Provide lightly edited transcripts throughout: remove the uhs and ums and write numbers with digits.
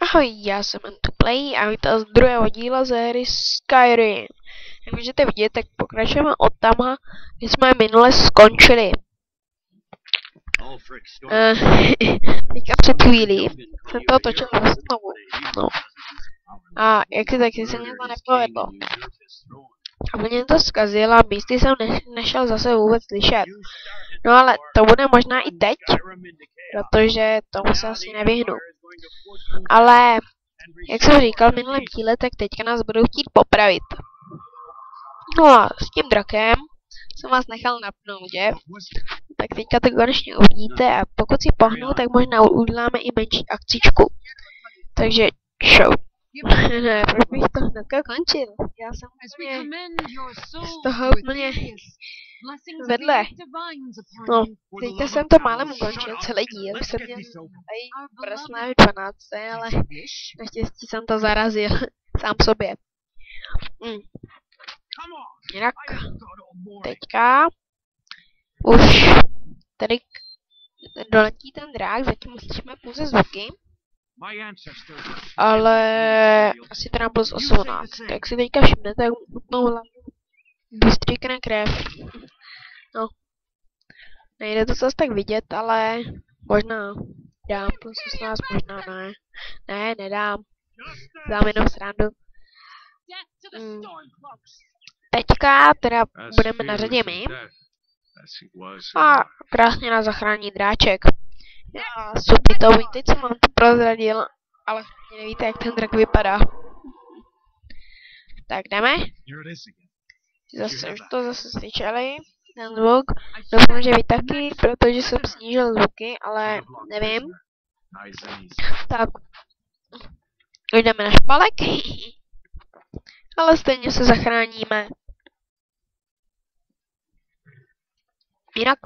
Ahoj, já jsem Antuplay a vítám z druhého díla ze hry Skyrim. Jak můžete vidět, tak pokračujeme od tamha, kde jsme minule skončili. Teďka před chvílí jsem to otočil znovu. No. A jak si taky se mě to nepovedlo. A mě to zkazilo a místy jsem nešel zase vůbec slyšet. No ale to bude možná i teď, protože tomu se asi nevyhnu. Ale, jak jsem říkal v minulém díle, tak teďka nás budou chtít popravit. No a s tím drakem jsem vás nechal napnout, že? Tak teďka to konečně uvidíte a pokud si pohnu, tak možná uděláme i menší akcičku. Takže, show. Ne, proč bych to hnedka končil? Já jsem z toho úplně vedle. No, teďka jsem to málem ukončil, celý díl. Jsem měl tady prsné 12, ale naštěstí jsem to zarazil sám sobě. Jinak, teďka už tady doletí ten drák, zatím slyšíme pouze zvuky. Ale asi teda plus 18. Jak si teďka všimnete, tak utnou hlavu vystříkne krev. No. Nejde to zase tak vidět, ale možná dám plus 18, možná ne. Ne, nedám. Dám jenom srandu. Teďka teda budeme na řadě my. A krásně nás zachrání dráček. Já super, to víte, co mám to prozradil, ale nevíte, jak ten drak vypadá. Tak jdeme. Zase už to zase slyšeli, ten zvuk. Doufám, že vy taky, protože jsem snížil zvuky, ale nevím. Tak. Jdeme na špalek. Ale stejně se zachráníme. Jinak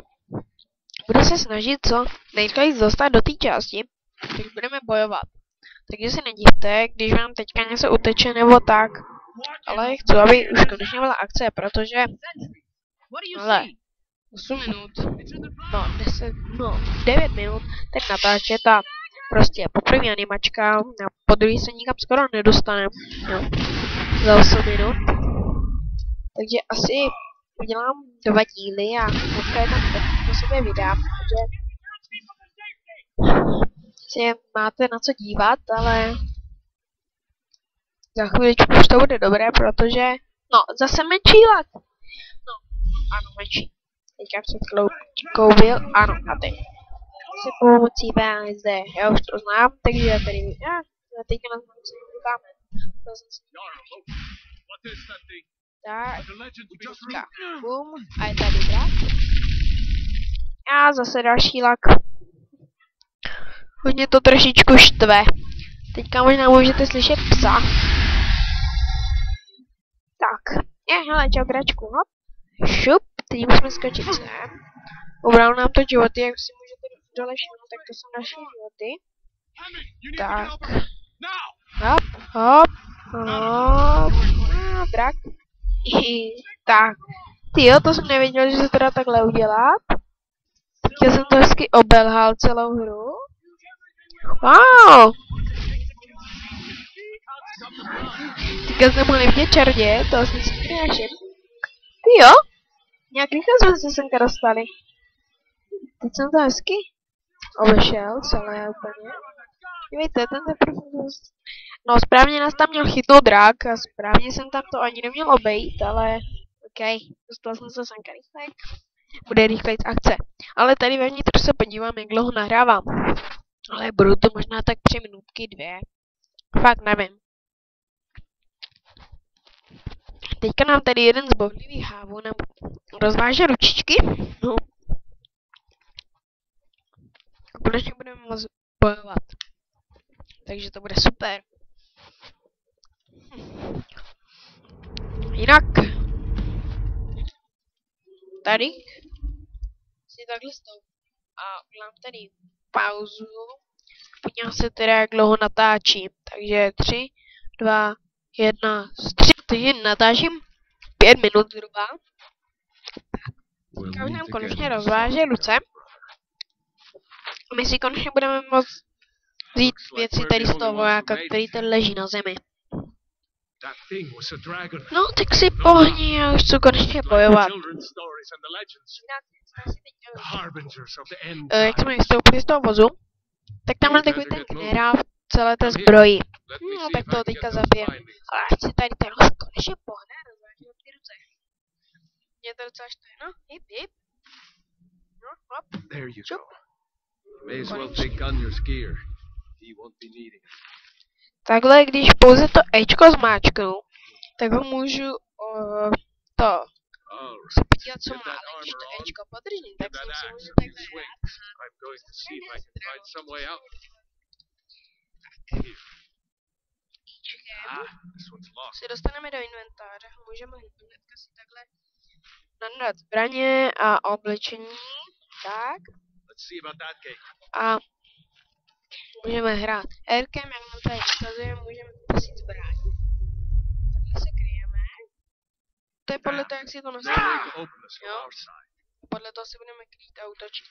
budu se snažit co nejrychleji dostat do té části, když budeme bojovat. Takže se nedivte, když vám teďka něco uteče nebo tak. Ale chci, aby už konečně byla akce, protože... Ale 8 minut, no 10, no 9 minut, tak natáčet a prostě poprvé animačka a po druhý se nikam skoro nedostane. No, za 8 minut. Takže asi udělám 2 díly a dneska je tam po sobě vydám, protože si máte na co dívat, ale za chvíličku už to bude dobré, protože, no, zase menší lak. No, ano, menší. Teďka před chvilkou byl, ano, a teď. Se pomocí VSD, já už to znám, takže tady, teďka nás koukáme. Tak, teďka, bum, a je tady drak. A zase další lak. Hodně to trošičku štve. Teďka možná můžete slyšet psa. Tak, hele, čau dračku, hop. Šup, teď musíme skočit sem. Ubral nám to životy, jak si můžete dole všimnout, tak to jsou naše životy. Tak. Hop, hop, hop. Drak. Tak. Tyjo, to jsem nevěděl, že se to dá takhle udělat. Teďka jsem to hezky obelhal celou hru. Wow! Teďka jsme mohli vidět čaroděje, to jsem si přinášel. Tyjo, nějak rychle jsme se semka dostali. Teď jsem to hezky obešel celé úplně. Dívejte, ten teprve... No, správně nás tam měl chytnout drak a správně jsem tam to ani neměl obejít, ale... OK, dostal jsem se semka rychle. Bude rychlejc akce. Ale tady vevnitř se podívám, jak dlouho nahrávám. Ale budu to možná tak 3 minutky, 2. Fakt nevím. Teďka nám tady jeden z bohlivých hávů nám rozváže ručičky. No. Konečně budeme moct bojovat. Takže to bude super. Jinak. Tady si takhle stoup a udělám tady pauzu. Podívám se teda, jak dlouho natáčím. Takže 3, 2, 1, 3. Takže natáčím 5 minut zhruba. Teďka už nám konečně rozváže ruce. My si konečně budeme moct vzít věci tady z toho vojáka, který tady leží na zemi. No, tak si pohni, já už chci konečně bojovat. Jak jsme vystoupili z toho vozu, tak tamhle takový ten generál v celé té zbroji. No, tak toho teďka zabijem. Ale ať si tady ten konečně pohne, rozvážím ty ruce. Mě to docela štve, no, hip, hip. No, hop, čup. Takhle, když pouze to Ečko zmáčknu, tak ho můžu se podívat, co má, ale když to Ečko podržím, tak s ním se můžu takhle hrát. Si dostaneme do inventáře, můžeme hnedka si takhle nandat zbraně a oblečení, tak. A můžeme hrát Rkem, jak nám tady ukazuje, můžeme posit zbraň. Takhle se kryjeme. To je podle toho, jak si to nastavíme. Jo? Podle toho se budeme krýt a útočit.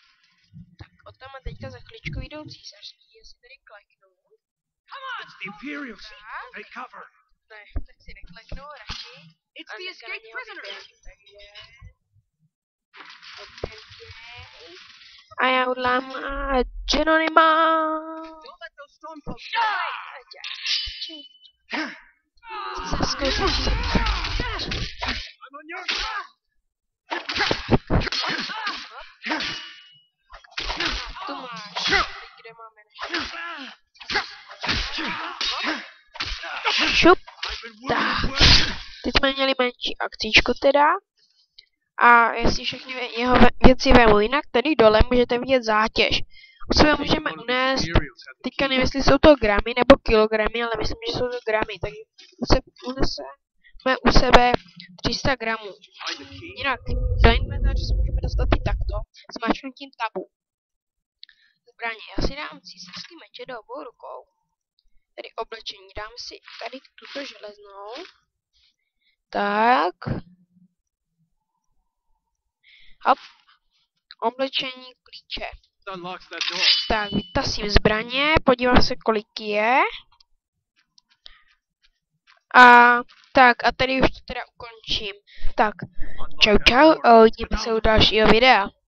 Tak, od tam a teďka za chvíličku jdou císařský, jestli tady kleknou. Ne, tak si nekleknou radši. A dneska na něho vyběžím, takže... A já udlám Geronima. Císařskou se. Tu máš. Kde máme než? Šup. Tak. Teď jsme měli menší akcičku teda. A jestli všechny jeho věci vemu jinak, tady dole můžete vidět zátěž. U sebe můžeme unést, teďka nevím, jestli jsou to gramy nebo kilogramy, ale myslím, že jsou to gramy, takže uneseme u sebe 300 gramů. Jinak do inventáře se můžeme dostat i takto, zmáčknutím tabu. Zbraně, já si dám císařský meče do obou rukou. Tady oblečení, dám si tady tuto železnou. Tak. Hop. Oblečení, klíče. Tak, vytasím zbraně, podívám se, kolik je. A tady už to teda ukončím. Tak, čau čau a uvidíme se u dalšího videa.